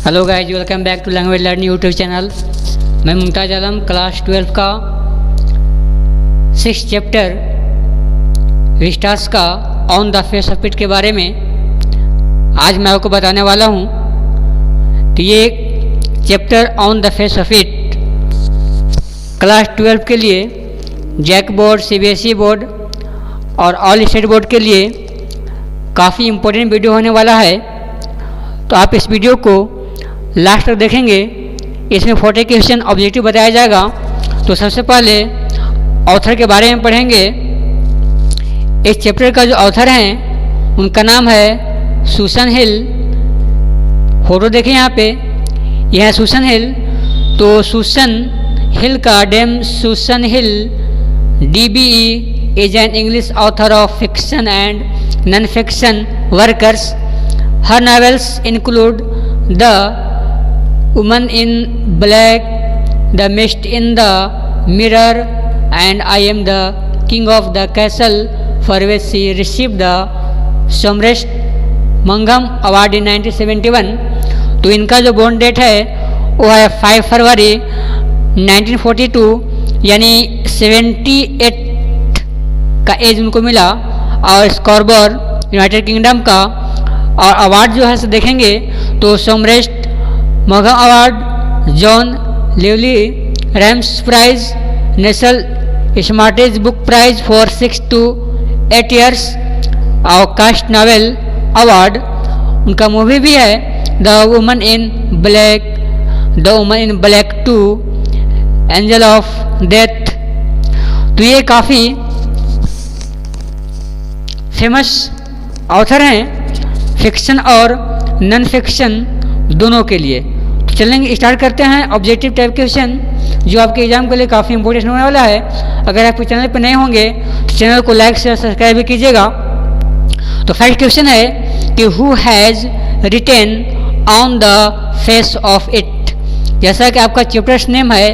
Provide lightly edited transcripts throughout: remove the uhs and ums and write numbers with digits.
Hello guys, welcome back to language learning YouTube channel. मैं Mumtaz Alam class 12 का 6 chapter Vistas का on the face of it के बारे में आज मैं आपको बताने वाला हूँ। तो ये chapter on the face of it class 12 के लिए जैक बोर्ड, सीबीएसई बोर्ड और ऑल स्टेट बोर्ड के लिए काफ़ी इम्पोर्टेंट वीडियो होने वाला है। तो आप इस वीडियो को लास्ट तक देखेंगे। इसमें 40 क्वेश्चन ऑब्जेक्टिव बताया जाएगा। तो सबसे पहले ऑथर के बारे में पढ़ेंगे। इस चैप्टर का जो ऑथर हैं उनका नाम है सुसन हिल। फोटो देखें यहाँ पे, यह है सुसन हिल। तो सुसन हिल का dam Susan hill DBE is an English author of fiction and non-fiction works. Her novels include The Woman in Black, The Mist in the Mirror, and I Am the King of the Castle, for which she received the Somrest Mangam Award in 1971. तो इनका जो born date है वो है 5 फरवरी 1942, यानी 78 का as उनको मिला। और स्कॉर्बर यूनाइटेड किंगडम का। और अवार्ड जो है देखेंगे तो सोमरेस्ट मगम award, John Llewellyn Rhys prize, national Smarties book prize for 6 to 8 years और कास्ट नावल अवार्ड। उनका मूवी भी है the woman in black, the woman in black 2, angel of death. तो ये काफ़ी फेमस ऑथर हैं फिक्शन और नॉन फिक्शन दोनों के लिए। तो चलेंगे, स्टार्ट करते हैं ऑब्जेक्टिव टाइप क्वेश्चन जो आपके एग्जाम के लिए काफ़ी इंपॉर्टेंट होने वाला है। अगर आप चैनल पर नए होंगे तो चैनल को लाइक शेयर सब्सक्राइब भी कीजिएगा। तो फर्स्ट क्वेश्चन है कि who has retain on the face of it. जैसा कि आपका चैप्टर्स नेम है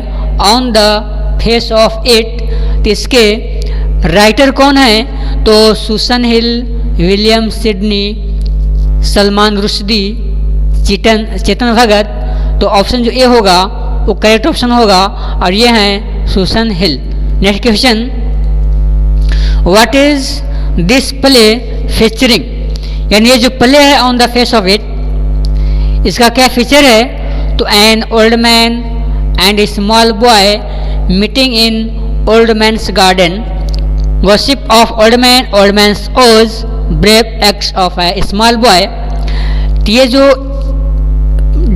on the face of it, तो इसके राइटर कौन है? तो सुसन हिल, विलियम सिडनी, सलमान रुश्दी, चेतन भगत। तो ऑप्शन जो ए होगा वो करेक्ट ऑप्शन होगा और ये है Susan Hill. Next question, what is this play featuring, यानी ये जो प्ले है on the face of it, इसका क्या फीचर है? तो an old man and a small boy meeting in old man's garden, gossip of old man's woes, brave acts of a small boy. तो ये जो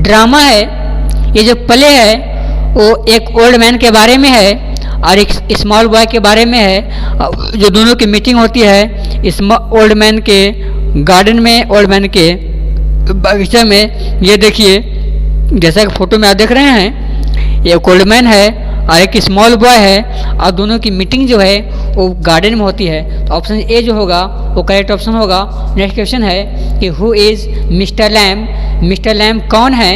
ड्रामा है, ये जो प्ले है वो एक ओल्ड मैन के बारे में है और एक स्मॉल बॉय के बारे में है। जो दोनों की मीटिंग होती है इस ओल्ड मैन के गार्डन में, ओल्ड मैन के बगीचे में। ये देखिए, जैसा कि फोटो में आप देख रहे हैं, ये ओल्ड मैन है और एक स्मॉल बॉय है और दोनों की मीटिंग जो है वो गार्डन में होती है। तो ऑप्शन ए जो होगा वो करेक्ट ऑप्शन होगा। नेक्स्ट क्वेश्चन है कि who is mister Lamb, mister Lamb कौन है?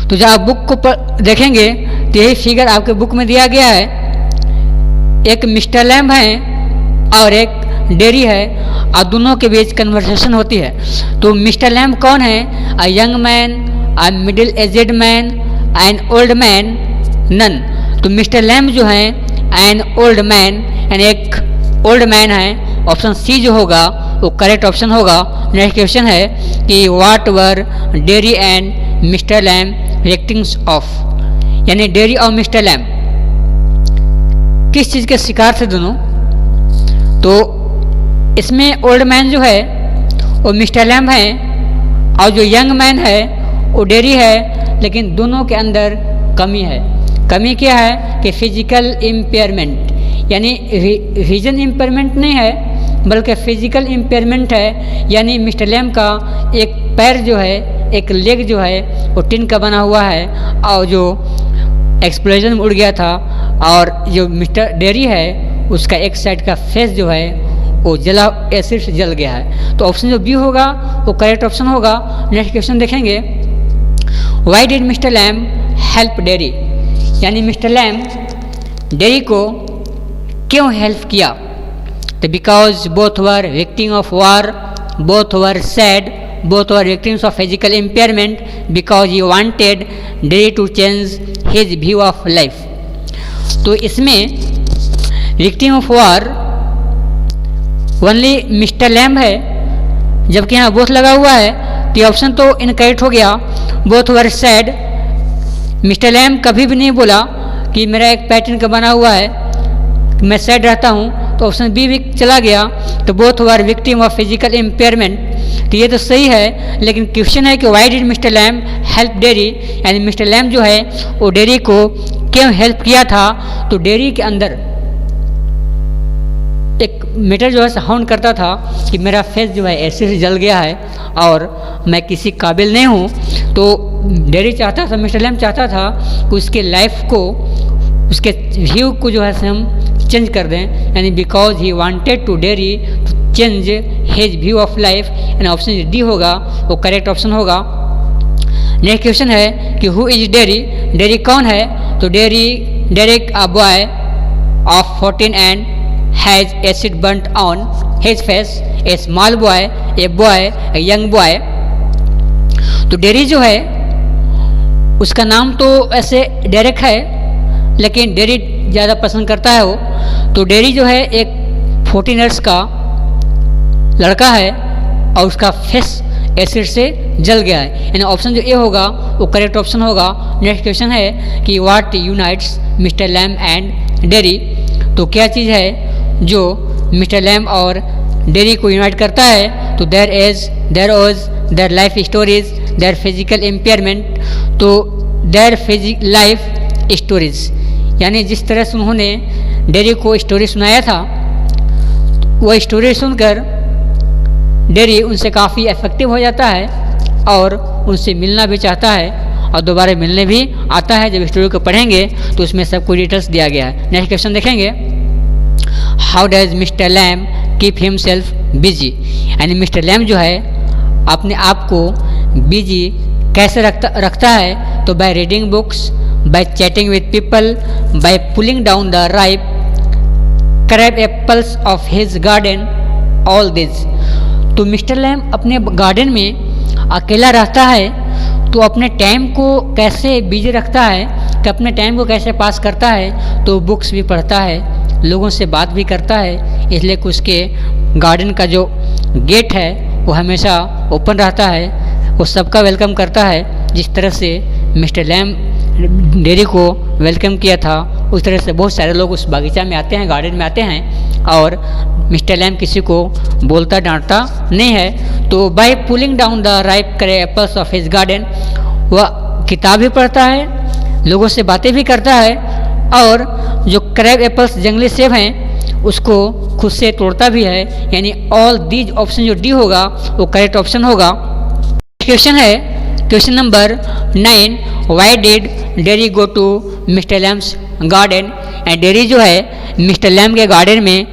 तो जब आप बुक को देखेंगे तो यही फिगर आपके बुक में दिया गया है। एक मिस्टर लैम है और एक डेरी है और दोनों के बीच कन्वर्सेशन होती है। तो मिस्टर लैम कौन है? A young man, a middle aged man, an old man, none. तो मिस्टर लैम जो है एन ओल्ड मैन, यानी एक ओल्ड मैन है। ऑप्शन सी जो होगा वो करेक्ट ऑप्शन होगा। नेक्स्ट क्वेश्चन है कि what were Derry and mister Lamb victims of, यानी डेरी और मिस्टर लैम किस चीज़ के शिकार थे दोनों? तो इसमें ओल्ड मैन जो है वो मिस्टर लैम है और जो यंग मैन है वो डेरी है। लेकिन दोनों के अंदर कमी है। कमी क्या है कि फिजिकल इम्पेयरमेंट, यानी विजन इम्पेयरमेंट नहीं है बल्कि फिजिकल इम्पेयरमेंट है। यानी मिस्टर लैम का एक पैर जो है, एक लेग जो है वो टिन का बना हुआ है और जो एक्सप्लोजन में उड़ गया था। और जो मिस्टर डेरी है उसका एक साइड का फेस जो है वो जला, एसिड से जल गया है। तो ऑप्शन जो बी होगा वो करेक्ट ऑप्शन होगा। नेक्स्ट क्वेश्चन देखेंगे, why did mister Lamb help Derry, यानी मिस्टर लैम डेरी को क्यों हेल्प किया? तो because both were victim of war, both were sad, both were victims of physical impairment because he wanted Derry to change his view of life. तो इसमें victim of war only mister Lamb है, जबकि यहाँ both लगा हुआ है, तो option तो इनकरेक्ट हो गया। Both were sad, mister lamb कभी भी नहीं बोला कि मेरा एक पैटर्न का बना हुआ है, मैं सैड रहता हूँ, तो ऑप्शन बी भी चला गया। तो both were victim of physical impairment, तो ये तो सही है, लेकिन क्वेश्चन है कि why did mister lamb help Derry, यानी मिस्टर लैम्ब जो है वो डेरी को क्यों हेल्प किया था। तो डेरी के अंदर एक मीटर जो है साउंड करता था कि मेरा फेस जो है एसिड से जल गया है और मैं किसी काबिल नहीं हूँ। तो डेरी चाहता था, मिस्टर लैम्ब चाहता था कि उसके लाइफ को, उसके व्यू को जो है हम चेंज कर दें, यानी because he wanted to Derry to change his view of life, यानी ऑप्शन डी होगा वो करेक्ट ऑप्शन होगा। नेक्स्ट क्वेश्चन है कि हु इज डेरी, डेरी कौन है। तो Derrick a boy of 14 and has acid burnt on his face, a small boy, a boy, a young boy। तो डेरी जो है उसका नाम तो ऐसे डेरिक है, लेकिन डेरी ज़्यादा पसंद करता है वो। तो डेरी जो है एक 14 ईयर्स का लड़का है और उसका फेस एसिड से जल गया है, यानी ऑप्शन जो ए होगा वो करेक्ट ऑप्शन होगा। नेक्स्ट क्वेश्चन है कि what unites mister Lamb and Derry, तो क्या चीज़ है जो मिस्टर लैम्ब और डेरी को यूनाइट करता है। तो there was their life stories, their physical impairment, तो देयर लाइफ स्टोरीज, यानी जिस तरह से उन्होंने डेरी को स्टोरी सुनाया था, वो स्टोरी सुनकर डेरी उनसे काफ़ी इफेक्टिव हो जाता है और उनसे मिलना भी चाहता है और दोबारा मिलने भी आता है। जब स्टोरी को पढ़ेंगे तो उसमें सब कुछ डिटेल्स दिया गया है। नेक्स्ट क्वेश्चन देखेंगे, how does mister Lamb keep himself busy, यानी मिस्टर लैम्ब जो है अपने आप को बिजी कैसे रखता है। तो by reading books, by chatting with people, by pulling down the ripe crab apples of his garden, all this. तो मिस्टर लैम्ब अपने गार्डन में अकेला रहता है, तो अपने टाइम को कैसे बिजी रखता है, कि अपने टाइम को कैसे पास करता है। तो बुक्स भी पढ़ता है, लोगों से बात भी करता है, इसलिए कि उसके गार्डन का जो गेट है वो हमेशा ओपन रहता है, वो सबका वेलकम करता है। जिस तरह से मिस्टर लैम्ब डेरी को वेलकम किया था, उस तरह से बहुत सारे लोग उस बागीचा में आते हैं, गार्डन में आते हैं, और मिस्टर लैम्ब किसी को बोलता डांटता नहीं है। तो by pulling down the ripe crab apples of his garden, वह किताब भी पढ़ता है, लोगों से बातें भी करता है, और जो क्रैब एप्पल्स जंगली सेब हैं उसको खुद से तोड़ता भी है, यानी ऑल दीज ऑप्शन जो डी होगा वो करेक्ट ऑप्शन होगा। क्वेश्चन है question number 9, why did Derry go to mister Lamb's garden, and Derry जो है मिस्टर लैम्ब के गार्डन में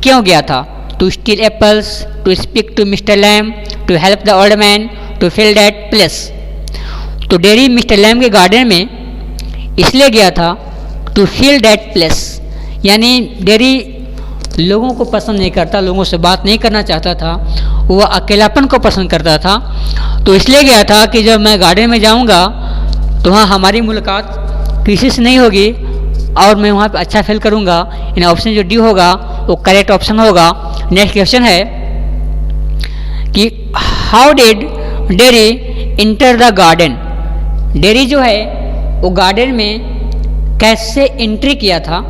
क्यों गया था। To steal apples, to speak to mister Lamb, to help the old man, to fill that place. तो Derry mister Lamb के garden में इसलिए गया था टू फिल दैट प्लेस, यानी डेरी लोगों को पसंद नहीं करता, लोगों से बात नहीं करना चाहता था, वह अकेलापन को पसंद करता था। तो इसलिए गया था कि जब मैं गार्डन में जाऊंगा तो वहाँ हमारी मुलाकात किसी से नहीं होगी और मैं वहाँ पे अच्छा फील करूँगा, यानी ऑप्शन जो डी होगा वो करेक्ट ऑप्शन होगा। नेक्स्ट क्वेश्चन है कि how did dairy enter the garden, dairy जो है वो गार्डन में कैसे एंट्री किया था।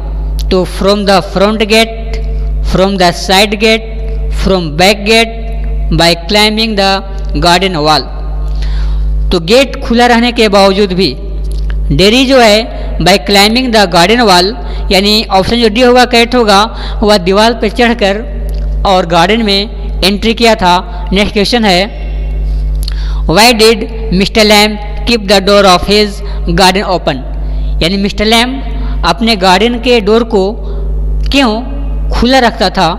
तो from the front gate, from the side gate, from back gate, by climbing the garden wall. तो गेट खुला रहने के बावजूद भी डेरी जो है by climbing the garden wall, यानी ऑप्शन जो डी होगा करेक्ट होगा, वह दीवार पर चढ़कर और गार्डन में एंट्री किया था। नेक्स्ट क्वेश्चन है, why did mister Lamb keep the door of his garden open, यानी मिस्टर लैम्ब अपने गार्डन के डोर को क्यों खुला रखता था।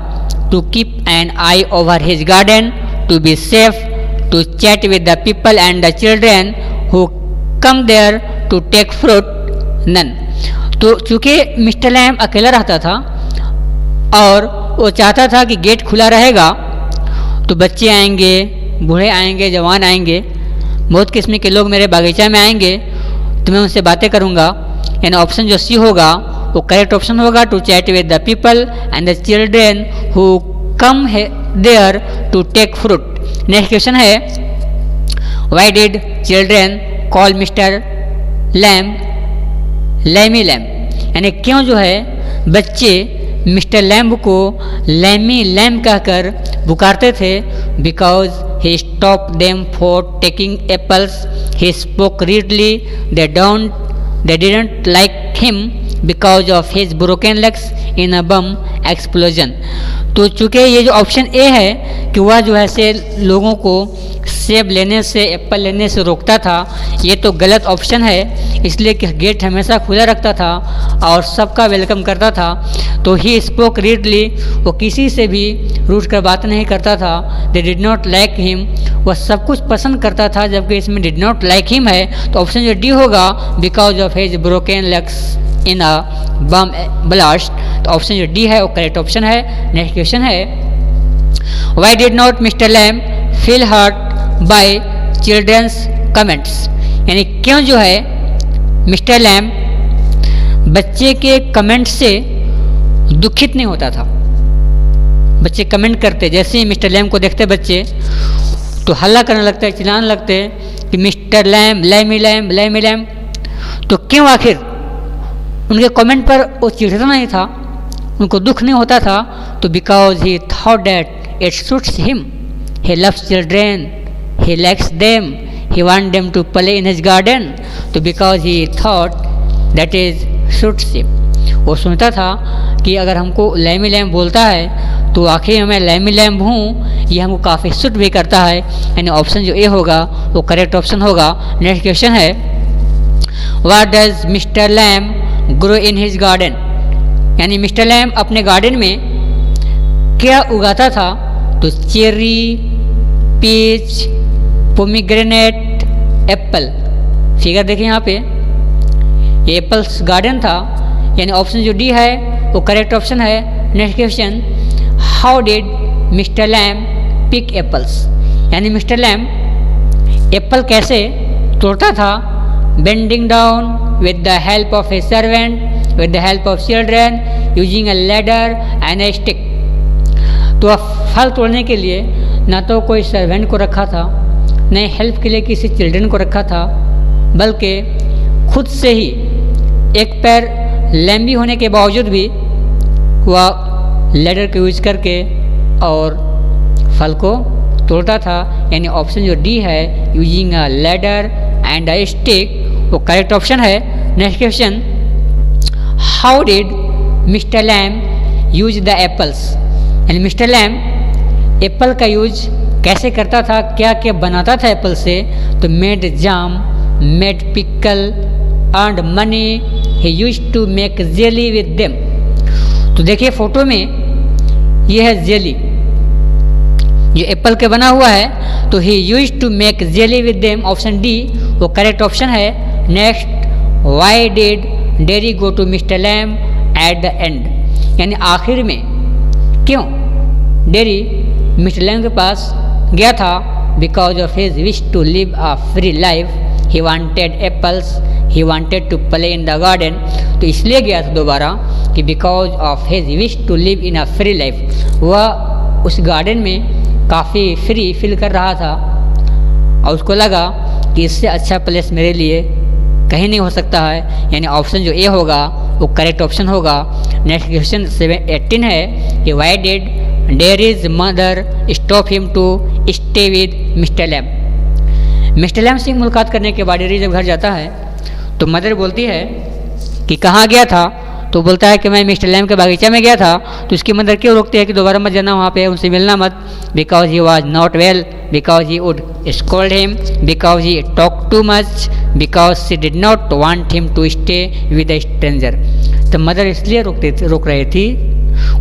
To keep an eye over his garden, to be safe, to chat with the people and the children who come there to take fruit, none. तो चूँकि मिस्टर लैम्ब अकेला रहता था और वो चाहता था कि गेट खुला रहेगा तो बच्चे आएंगे, बूढ़े आएंगे, जवान आएंगे, बहुत किस्म के लोग मेरे बागीचा में आएंगे, तो मैं उनसे बातें करूँगा। यानी ऑप्शन जो सी होगा वो करेक्ट ऑप्शन होगा, to chat with the people and the children who come there to take fruit. Next question है, why did children call Mister Lamb Lamey Lamb. यानी क्यों जो है बच्चे मिस्टर लैम्ब को लैमी लैम्ब कहकर पुकारते थे? Because he stop them for taking apples, he spoke readily, they didn't like him because of his broken legs in a bomb explosion। तो चूँकि ये जो ऑप्शन ए है कि वह जो है से लोगों को सेब लेने से, एप्पल लेने से रोकता था, ये तो गलत ऑप्शन है। इसलिए कि गेट हमेशा खुला रखता था और सबका वेलकम करता था। तो ही स्पोक रीडली, वो किसी से भी रूठ कर बात नहीं करता था। They did not like him, वह सब कुछ पसंद करता था, जबकि इसमें डिड नॉट लाइक हिम है। तो ऑप्शन जो डी होगा, because of his broken legs in a bomb blast. तो ऑप्शन जो डी है वो करेक्ट ऑप्शन है। नेक्स्ट क्वेश्चन है, why did not mister Lamb feel hurt by children's comments. यानी क्यों जो है मिस्टर लैम बच्चे के कमेंट से दुखित नहीं होता था? बच्चे कमेंट करते, जैसे ही मिस्टर लैम को देखते बच्चे तो हल्ला करने लगते, चिल्लाने लगते कि mister Lamb, Lamey Lamb, Lamey Lamb. तो क्यों आखिर उनके कमेंट पर वो चिढ़ता नहीं था, उनको दुख नहीं होता था? तो because he thought that it suits him, he loves children, he likes them, he want them to play in his garden। तो because he thought that is suits him, वो सोचता था कि अगर हमको लैमी लैम बोलता है तो आखिर मैं लैमी लैम हूँ, ये हमको काफ़ी सूट भी करता है। यानी ऑप्शन जो ए होगा वो करेक्ट ऑप्शन होगा। नेक्स्ट क्वेश्चन है, what does mister Lamb grow in his garden. यानी मिस्टर लैम अपने गार्डन में क्या उगाता था? तो cherry, peach, pomegranate, apple. Figure देखिए यहाँ पे, ये एप्पल्स गार्डन था। यानी ऑप्शन जो डी है वो करेक्ट ऑप्शन है। Next question, how did mister Lamb pick apples. यानी मिस्टर लैम एप्पल कैसे तोड़ता था? Bending down with the help of a servant, with the help of children, using a ladder and a stick. तो फल तोड़ने के लिए ना तो कोई सर्वेंट को रखा था, न हेल्प के लिए किसी चिल्ड्रन को रखा था, बल्कि खुद से ही एक पैर लंबी होने के बावजूद भी वह लैडर को यूज करके और फल को तोड़ता था। यानी ऑप्शन जो डी है, using a ladder and a stick, वो करेक्ट ऑप्शन है। Next question, how did mister Lamb use the apples. यानी मिस्टर लैम एप्पल का यूज कैसे करता था, क्या क्या बनाता था एप्पल से? तो made jam, made pickle, earned money, he use to make jelly with them. तो देखिए फोटो में ये है जेली जो एप्पल के बना हुआ है, तो he use to make jelly with them. Option D वो करेक्ट ऑप्शन है। Next, why did Derry go to Mister Lamb at the end. यानी आखिर में क्यों डेरी मिस्टर लैम के पास गया था? Because of his wish to live a free life, he wanted apples, he wanted to play in the garden. तो इसलिए गया था दोबारा कि because of his wish to live in a free life, वह उस गार्डन में काफ़ी फ्री फील कर रहा था और उसको लगा कि इससे अच्छा प्लेस मेरे लिए कहीं नहीं हो सकता है। यानी ऑप्शन जो ए होगा वो करेक्ट ऑप्शन होगा। नेक्स्ट क्वेश्चन 18 है कि why did Derry's mother stop him to stay with mister Lamb. Mister Lamb से मुलाकात करने के बाद डेरी जब घर जाता है तो मदर बोलती है कि कहाँ गया था? तो बोलता है कि मैं मिस्टर लैम के बागीचा में गया था। तो उसकी मदर क्यों रोकती है कि दोबारा मत जाना वहाँ पे, उनसे मिलना मत? Because he was not well, because he would scold him, because he talk too much, because she did not want him to stay with a stranger. तो मदर इसलिए रोक रही थी,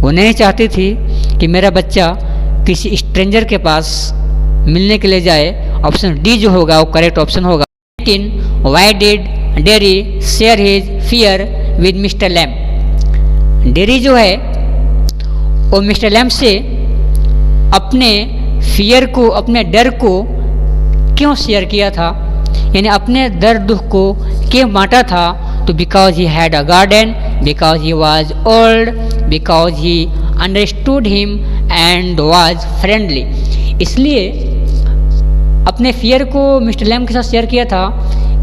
वो नहीं चाहती थी कि मेरा बच्चा किसी स्ट्रेंजर के पास मिलने के लिए जाए। ऑप्शन डी जो होगा वो करेक्ट ऑप्शन होगा। 19, why did Derry share his fear with mister Lamb. Derry जो है वो मिस्टर लैम से अपने फियर को, अपने डर को क्यों शेयर किया था, यानी अपने दर्द दुख को क्यों बांटा था, तो because he had a garden, because he was old, because he understood him and was friendly. इसलिए अपने फियर को मिस्टर लैम के साथ शेयर किया था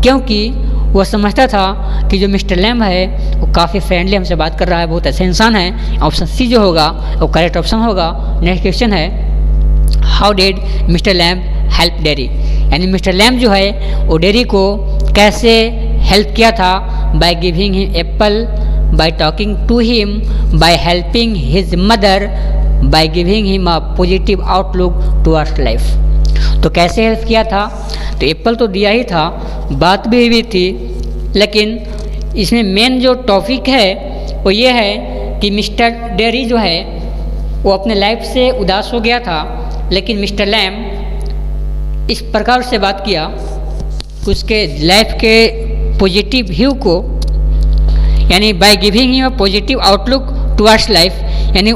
क्योंकि वह समझता था कि जो मिस्टर लैम है वो काफ़ी फ्रेंडली हमसे बात कर रहा है, बहुत अच्छा इंसान है। ऑप्शन सी जो होगा वो करेक्ट ऑप्शन होगा। नेक्स्ट क्वेश्चन है, how did mister Lamb help Derry, यानी मिस्टर लैम जो है वो डेरी को कैसे हेल्प किया था, by giving him apple, by talking to him, by helping his mother, by giving him a positive outlook towards life. तो कैसे हेल्प किया था, तो एप्पल तो दिया ही था, बात भी हुई थी, लेकिन इसमें मेन जो टॉपिक है वो ये है कि मिस्टर डेरी जो है वो अपने लाइफ से उदास हो गया था, लेकिन मिस्टर लैम इस प्रकार से बात किया उसके लाइफ के पॉजिटिव व्यू को, यानी bye giving him a positive outlook towards life, यानी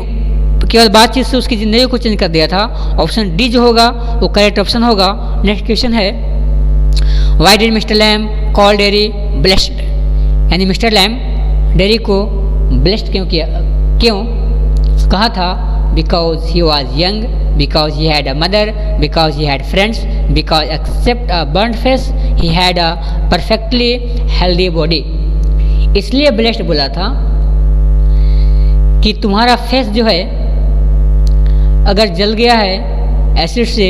केवल बातचीत से उसकी ज़िंदगी को चेंज कर दिया था। ऑप्शन डी जो होगा वो करेक्ट ऑप्शन होगा। नेक्स्ट क्वेश्चन है, why did mister Lamb call Derry blessed, यानी मिस्टर लैम डेरी को ब्लेस्ड क्यों किया, क्यों कहा था, because he was young, because he had a mother, because he had friends, because except a burn face he had a perfectly healthy body. इसलिए blessed बोला था कि तुम्हारा फेस जो है अगर जल गया है एसिड से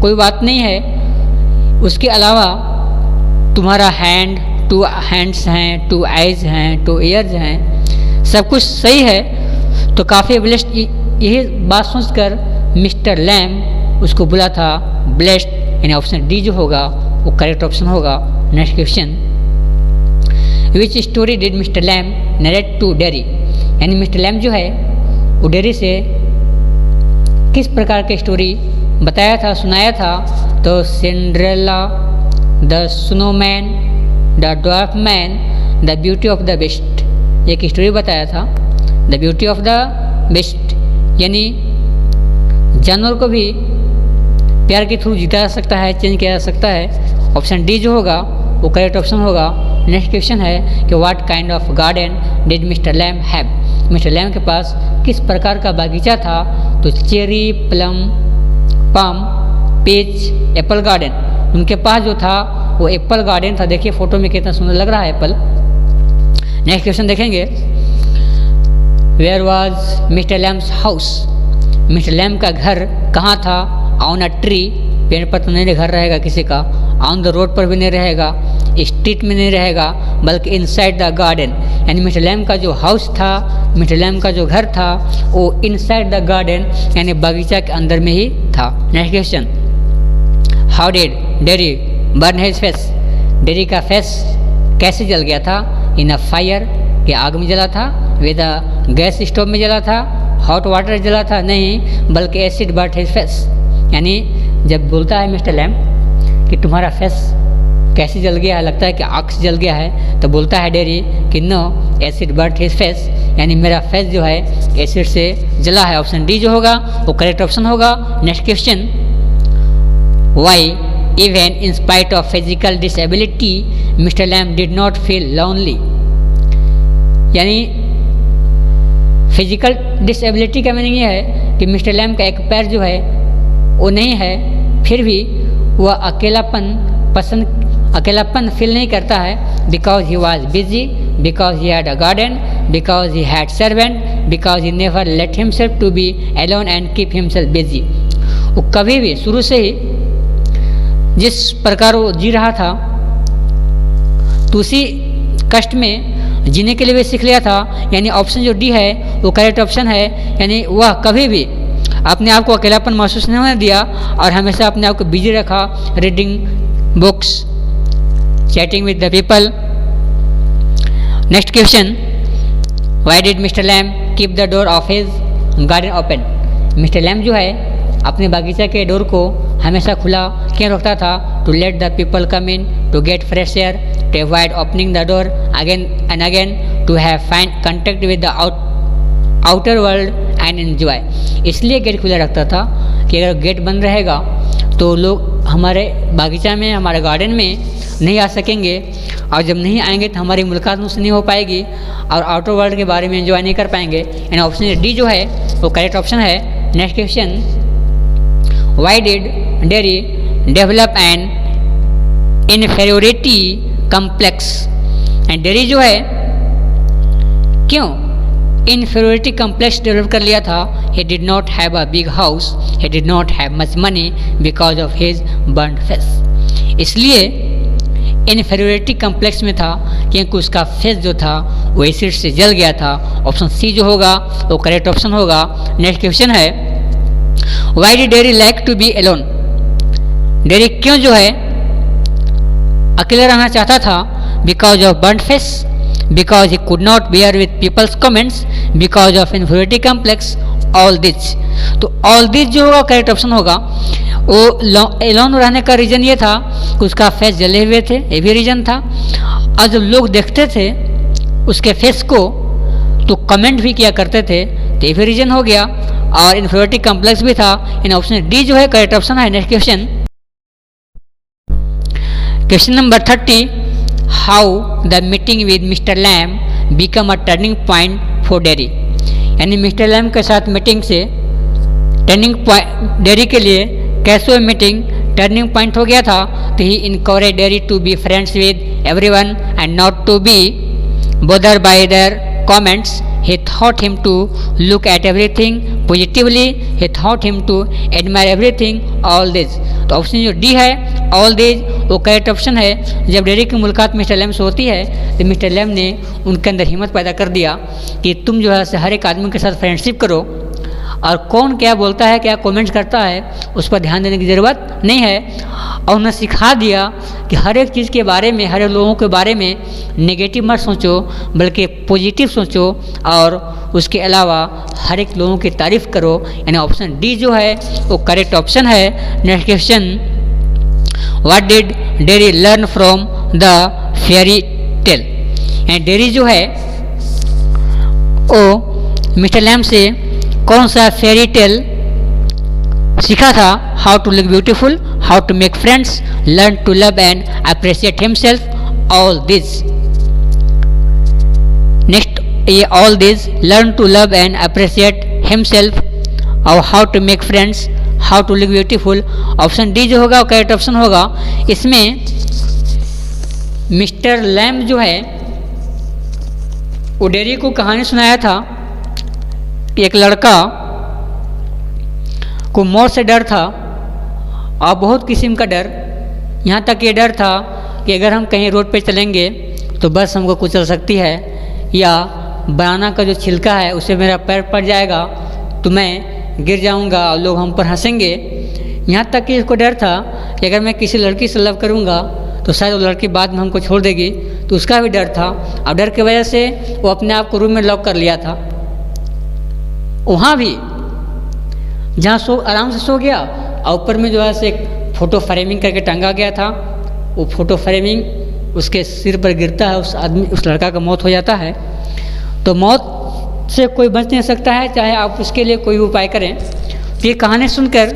कोई बात नहीं है, उसके अलावा तुम्हारा हैंड, 2 हैंड्स हैं, 2 आइज़ हैं, 2 ईयर्स हैं, सब कुछ सही है, तो काफ़ी ब्लेस्ड। यही बात सोचकर मिस्टर लैम उसको बोला था ब्लेस्ड, यानी ऑप्शन डी जो होगा वो करेक्ट ऑप्शन होगा। Next question, which story did mister Lamb narrate to Derry, यानी मिस्टर लैम जो है वो डेरी से किस प्रकार की स्टोरी बताया था, सुनाया था, तो Cinderella, the snowman, the dwarf man, the beauty of the best, एक स्टोरी बताया था। The beauty of the best यानी जानवर को भी प्यार के थ्रू जीता जा सकता है, चेंज किया जा सकता है। ऑप्शन डी जो होगा वो करेक्ट ऑप्शन होगा। नेक्स्ट क्वेश्चन है कि what kind of garden did mister Lamb have, mister Lamb के पास किस प्रकार का बागीचा था, तो cherry, plum, palm, peach, apple garden. उनके पास जो था वो एप्पल गार्डन था। देखिए फोटो में कितना सुंदर लग रहा है एप्पल। नेक्स्ट क्वेश्चन देखेंगे, where was mister Lamb's house, mister Lamb का घर कहाँ था, ऑन अ ट्री, पेड़ पर तो नहीं घर रहेगा किसी का, ऑन द रोड पर भी नहीं रहेगा, स्ट्रीट में नहीं रहेगा, बल्कि इनसाइड द गार्डन, यानी मिस्टर लैम का जो हाउस था, मिस्टर लैम का जो घर था वो इनसाइड द गार्डन यानी बगीचा के अंदर में ही था। Next question, how did dairy burn his face, dairy का फेस कैसे जल गया था, इन अ फायर, या आग में जला था, विद अ गैस स्टोव में जला था, हॉट वाटर जला था, नहीं, बल्कि एसिड बर्न हिज फेस, यानी जब बोलता है मिस्टर लैम कि तुम्हारा फेस कैसे जल गया है, लगता है कि आग से जल गया है, तो बोलता है डेरी कि no, acid burn his face, यानी मेरा फेस जो है एसिड से जला है। ऑप्शन डी जो होगा वो करेक्ट ऑप्शन होगा। Next question, why even in spite of physical disability mister Lamb did not feel lonely, यानी फिजिकल डिसेबिलिटी का मीनिंग ये है कि मिस्टर लैम का एक पैर जो है वो नहीं है, फिर भी वह अकेलापन फील नहीं करता है, because he was busy, because he had a garden, because he had servant, because he never let himself to be alone and keep himself busy. वो कभी भी शुरू से ही जिस प्रकार वो जी रहा था तो उसी कष्ट में जीने के लिए भी सीख लिया था, यानी ऑप्शन जो डी है वो करेक्ट ऑप्शन है, यानी वह कभी भी अपने आप को अकेलापन महसूस नहीं होने दिया और हमेशा अपने आप को बिजी रखा, reading books, chatting with the people. Next question, why did mister Lamb keep the door of his garden open, mister Lamb जो है अपने बागीचा के डोर को हमेशा खुला क्यों रखता था, to let the people come in, to get fresh air, to avoid opening the door again and again, to have fine contact with the outer world and enjoy. इसलिए गेट खुला रखता था कि अगर गेट बंद रहेगा तो लोग हमारे बागीचा में, हमारे गार्डन में नहीं आ सकेंगे, और जब नहीं आएंगे तो हमारी मुलाकात उनसे नहीं हो पाएगी और आउटर वर्ल्ड के बारे में एंजॉय नहीं कर पाएंगे। एंड ऑप्शन डी जो है वो करेक्ट ऑप्शन है। Next question, why did dairy develop an inferiority complex. And dairy जो है क्यों इन्फेरियोरिटी कम्प्लेक्स डेवलप कर लिया था? He did not have a big house, he did not have much money because of his burned face. इसलिए inferiority complex में था क्योंकि उसका फेस जो था वो एसिड से जल गया था। ऑप्शन सी जो होगा वो करेक्ट ऑप्शन होगा। नेक्स्ट क्वेश्चन है, why did Derry like to be alone. Derry क्यों जो है अकेला रहना चाहता था? Because of burned face, because he could not bear with people's comments, because of inferiority complex, all this। तो all this जो होगा करेक्ट ऑप्शन होगा। वो एलोन रहने का रीज़न ये था कि उसका फेस जले हुए थे, ये भी रीज़न था, और जब लोग देखते थे उसके फेस को तो कमेंट भी किया करते थे, तो ये भी रीज़न हो गया, और इन्फीरियरिटी कम्प्लेक्स भी था। इन ऑप्शन डी जो है करेक्ट ऑप्शन है। Next question, question number 30, how the meeting with mister Lamb become a turning point for Derry. यानी मिस्टर लैम के साथ मीटिंग से टर्निंग पॉइंट डेयरी के लिए कैसे वो मीटिंग टर्निंग पॉइंट हो गया था? तो he encourage Derry to be friends with everyone and not to be bothered by their comments. He taught him to look at everything positively. He taught him to admire everything, all this। तो option जो D है all this वो correct option है। जब dairy की मुलाकात mister Lamb से होती है तो मिस्टर लैम ने उनके अंदर हिम्मत पैदा कर दिया कि तुम जो है हर एक आदमी के साथ फ्रेंडशिप करो, और कौन क्या बोलता है, क्या कमेंट्स करता है, उस पर ध्यान देने की ज़रूरत नहीं है। और उन्हें सिखा दिया कि हर एक चीज़ के बारे में, हर एक लोगों के बारे में नेगेटिव मत सोचो बल्कि पॉजिटिव सोचो, और उसके अलावा हर एक लोगों की तारीफ़ करो। यानी ऑप्शन डी जो है वो करेक्ट ऑप्शन है। Next question, what did Derry learn from the fairy tale. यानी डेयरी जो है वो मिस्टर लैम से कौन सा फेयरी टेल सीखा था? How to look beautiful, how to make friends, learn to love and appreciate himself, all this. Next ये all this, learn to love and appreciate himself और how to make friends, how to look beautiful, option D जो होगा correct option होगा। इसमें mister Lamb जो है वो dairy को कहानी सुनाया था कि एक लड़का को मौत से डर था, और बहुत किस्म का डर, यहाँ तक ये डर था कि अगर हम कहीं रोड पे चलेंगे तो बस हमको कुचल सकती है, या बनाना का जो छिलका है उससे मेरा पैर पड़ जाएगा तो मैं गिर जाऊँगा और लोग हम पर हंसेंगे। यहाँ तक कि इसको डर था कि अगर मैं किसी लड़की से लव करूँगा तो शायद वो लड़की बाद में हमको छोड़ देगी, तो उसका भी डर था, और डर की वजह से वो अपने आप को रूम में लॉक कर लिया था। वहाँ भी जहाँ सो आराम से सो गया, और ऊपर में जो है से एक फ़ोटो फ्रेमिंग करके टंगा गया था, वो फ़ोटो फ्रेमिंग उसके सिर पर गिरता है, उस लड़का का मौत हो जाता है। तो मौत से कोई बच नहीं सकता है, चाहे आप उसके लिए कोई उपाय करें। तो ये कहानी सुनकर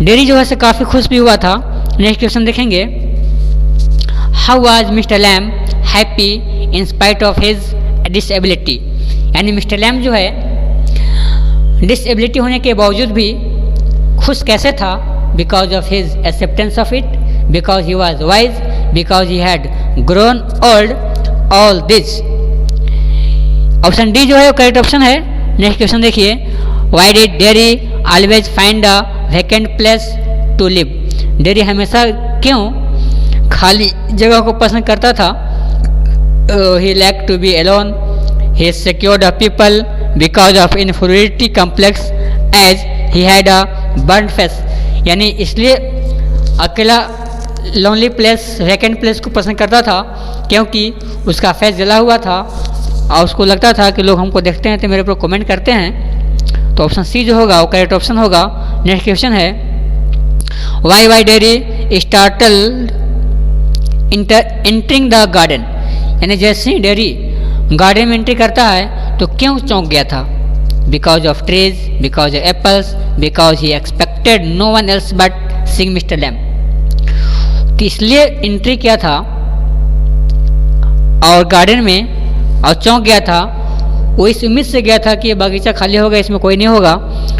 डेयरी जो है से काफ़ी खुश भी हुआ था। नेक्स्ट क्वेश्चन देखेंगे, how was mister Lamb happy in spite of his disability. यानी मिस्टर लैम जो है डिसेबिलिटी होने के बावजूद भी खुश कैसे था? Because of his acceptance of it, because he was wise, because he had grown old, all this. Option D जो है करेक्ट ऑप्शन है। नेक्स्ट क्वेश्चन देखिए, why did Derry always find a vacant place to live. Derry हमेशा क्यों खाली जगह को पसंद करता था? He like to be alone, he secured a people because of inferiority complex as he had a burnt face। यानी इसलिए अकेला लोनली प्लेस, वैकेंट प्लेस को पसंद करता था क्योंकि उसका फेस जला हुआ था, और उसको लगता था कि लोग हमको देखते हैं तो मेरे ऊपर कमेंट करते हैं। तो ऑप्शन सी जो होगा वो करेक्ट ऑप्शन होगा। नेक्स्ट क्वेश्चन है, why Derry startled entering the garden. यानी जैसे ही डेयरी गार्डन में एंट्री करता है तो क्यों चौंक गया था? Because of trees, because of apples, because he expected no one else but seeing mister Lamb. तो इसलिए एंट्री किया था और गार्डन में और चौंक गया था। वो इस उम्मीद से गया था कि ये बागीचा खाली होगा, इसमें कोई नहीं होगा,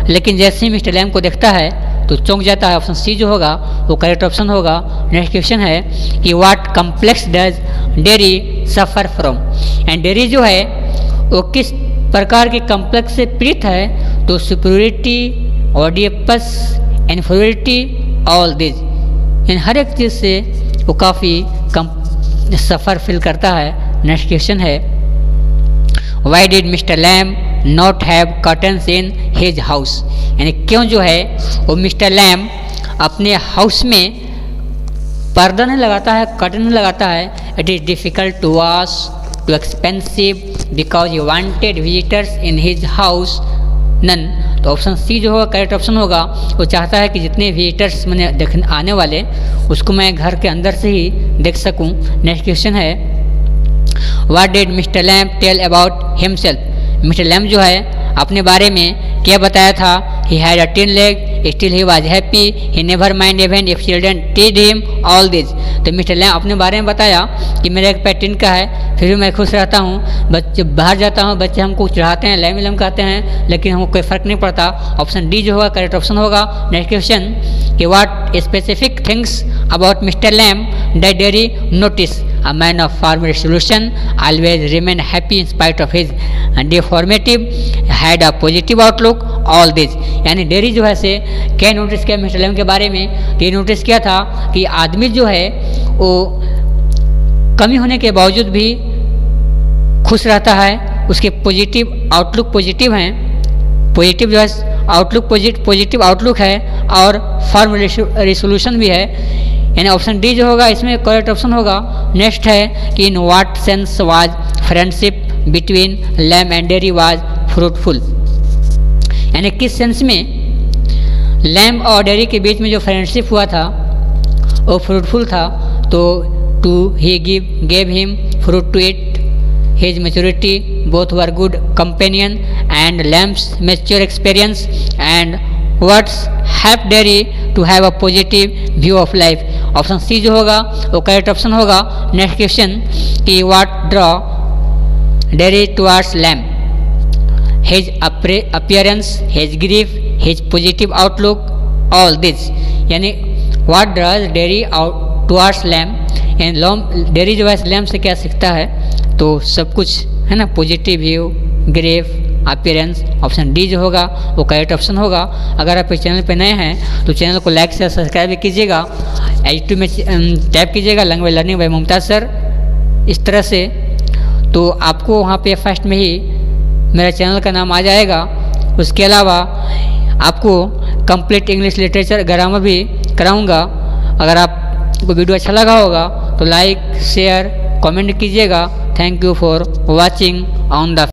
लेकिन जैसे ही मिस्टर लैम को देखता है तो चौंक जाता है। ऑप्शन सी जो होगा वो करेक्ट ऑप्शन होगा। नेक्स्ट क्वेश्चन है कि what complex does dairy suffer from. And dairy जो है वो किस प्रकार के कम्प्लेक्स से पीड़ित है? तो सुपीरियरिटी, ऑडियपस, इन्फीरियरिटी, ऑल दिस, इन हर एक चीज़ से वो काफ़ी कम सफ़र फील करता है। नेक्स्ट क्वेश्चन है why did mister Lamb not have curtains in his house. यानी क्यों जो है वो मिस्टर लैम अपने हाउस में पर्दा नहीं लगाता है, कर्टन नहीं लगाता है। It is difficult to wash, too expensive, because you wanted visitors in his house none. तो ऑप्शन सी जो होगा करेक्ट ऑप्शन होगा। वो चाहता है कि जितने विजिटर्स मैंने देखने आने वाले उसको मैं घर के अंदर से ही देख सकूं। नेक्स्ट क्वेश्चन है what did mister Lamb tell about himself. Mister Lamb जो है अपने बारे में क्या बताया था? He had a 10 leg, still he was happy, he never mind even if children टीड हिम, ऑल दिस। तो मिस्टर लैम अपने बारे में बताया कि मेरा एक पैर 10 का है, फिर भी मैं खुश रहता हूँ। बच्चे बाहर जाता हूँ, बच्चे हमको चिढ़ाते हैं, लैम लैम कहते हैं, लेकिन हमको कोई फ़र्क नहीं पड़ता। ऑप्शन डी जो होगा करेक्ट ऑप्शन होगा। नेक्स्ट क्वेश्चन कि what specific things about mister Lamb that Derry notice. A man of firm resolution, always remained happy in spite of his deformity, had a positive outlook, all this। यानी Derry जो है से क्या notice किया mister Lamb के बारे में? ये नोटिस किया था कि आदमी जो है वो कमी होने के बावजूद भी खुश रहता है, उसके पॉजिटिव आउटलुक पॉजिटिव हैं, पॉजिटिव जो है आउटलुक पॉजिटिव आउटलुक है और फर्म रेसोल्यूशन भी है। यानी ऑप्शन डी जो होगा इसमें करेक्ट ऑप्शन होगा। नेक्स्ट है कि in what sense was friendship between Lamb and Derry was fruitful. यानी किस सेंस में लैम और डेयरी के बीच में जो फ्रेंडशिप हुआ था वो फ्रूटफुल था? तो to he gave him fruit to eat, his maturity, both were good companion, and Lamb's mature experience and words help dairy to have a positive view of life। Option C जो होगा वो correct option होगा। Next question कि what draw dairy towards Lamb, his appearance, his grief, his positive outlook, all this। यानी what draws dairy towards Lamb, यानी Derry जो है lamb से क्या सीखता है? तो सब कुछ है ना, positive view, grief, appearance. Option D जो होगा वो करेक्ट ऑप्शन होगा। अगर आप इस चैनल पर नए हैं तो चैनल को लाइक से सब्सक्राइब कीजिएगा, YouTube में टैप कीजिएगा language learning by Mumtaz sir, इस तरह से तो आपको वहाँ पे फर्स्ट में ही मेरा चैनल का नाम आ जाएगा। उसके अलावा आपको कंप्लीट इंग्लिश लिटरेचर ग्रामर भी कराऊँगा। अगर आपको वीडियो अच्छा लगा होगा तो लाइक शेयर कमेंट कीजिएगा। Thank you for watching on the